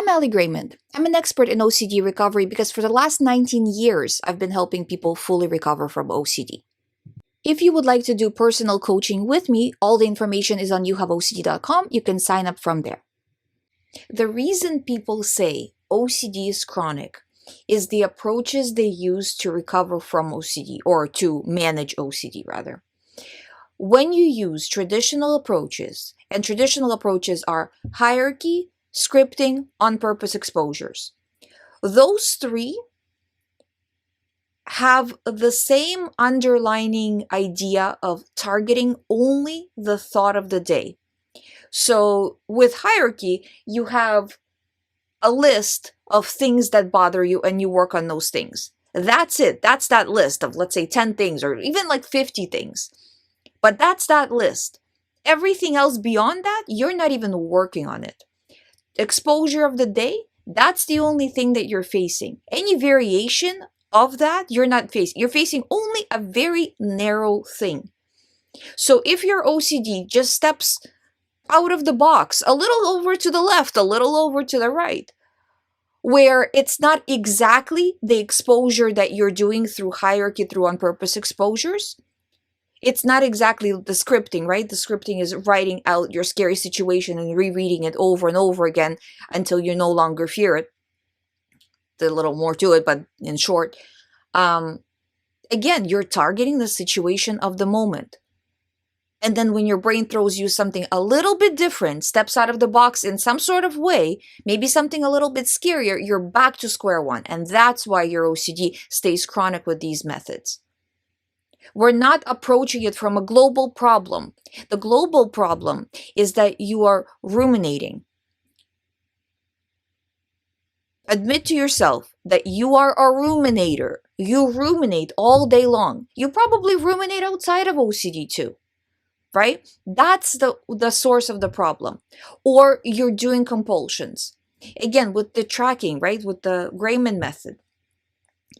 I'm GREYMOND. I'm an expert in OCD recovery because for the last 19 years, I've been helping people fully recover from OCD. If you would like to do personal coaching with me, all the information is on youhaveocd.com. You can sign up from there. The reason people say OCD is chronic is the approaches they use to recover from OCD, or to manage OCD rather. When you use traditional approaches, and traditional approaches are hierarchy, scripting, on-purpose exposures. Those three have the same underlining idea of targeting only the thought of the day. So with hierarchy, you have a list of things that bother you and you work on those things. That's it. That's that list of, let's say, 10 things or even like 50 things. But that's that list. Everything else beyond that, you're not even working on it. Exposure of the day, that's the only thing that you're facing. Any variation of that, you're not facing. You're facing only a very narrow thing. So if your OCD just steps out of the box, a little over to the left, a little over to the right, where it's not exactly the exposure that you're doing through hierarchy, through on-purpose exposures, it's not exactly the scripting, right? The scripting is writing out your scary situation and rereading it over and over again until you no longer fear it. There's a little more to it, but in short, again, you're targeting the situation of the moment. And then when your brain throws you something a little bit different, steps out of the box in some sort of way, maybe something a little bit scarier, you're back to square one. And that's why your OCD stays chronic with these methods. We're not approaching it from a global problem. The global problem is that you are ruminating. Admit to yourself that you are a ruminator. You ruminate all day long. You probably ruminate outside of OCD too, right? That's the source of the problem. Or you're doing compulsions. Again, with the tracking, right? With the GREYMOND method.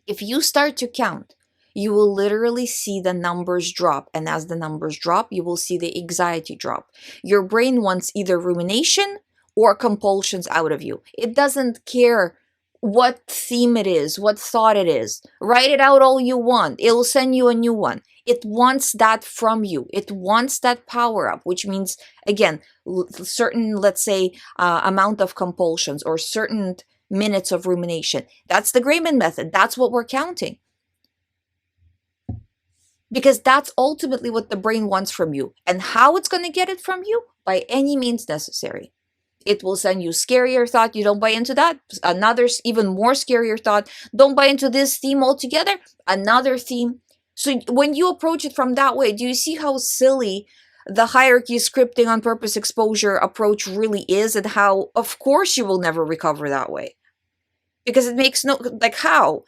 If you start to count, you will literally see the numbers drop. And as the numbers drop, you will see the anxiety drop. Your brain wants either rumination or compulsions out of you. It doesn't care what theme it is, what thought it is. Write it out all you want. It'll send you a new one. It wants that from you. It wants that power up, which means, again, certain, let's say, amount of compulsions or certain minutes of rumination. That's the GREYMOND method. That's what we're counting. Because that's ultimately what the brain wants from you. And how it's going to get it from you? By any means necessary. It will send you scarier thought. You don't buy into that. Another even more scarier thought. Don't buy into this theme altogether. Another theme. So when you approach it from that way, do you see how silly the hierarchy, scripting, on-purpose exposure approach really is, and how, of course, you will never recover that way? Because it makes no, like, how?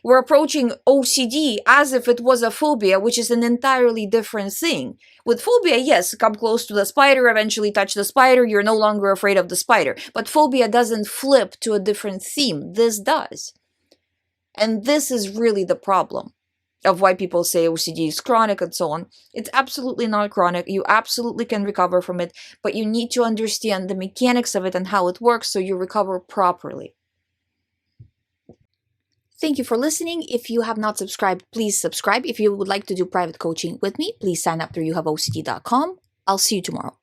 We're approaching OCD as if it was a phobia, which is an entirely different thing. With phobia, yes, come close to the spider, eventually touch the spider, you're no longer afraid of the spider. But phobia doesn't flip to a different theme. This does. And this is really the problem of why people say OCD is chronic and so on. It's absolutely not chronic. You absolutely can recover from it, but you need to understand the mechanics of it and how it works so you recover properly. Thank you for listening. If you have not subscribed, please subscribe. If you would like to do private coaching with me, please sign up through youhaveocd.com. I'll see you tomorrow.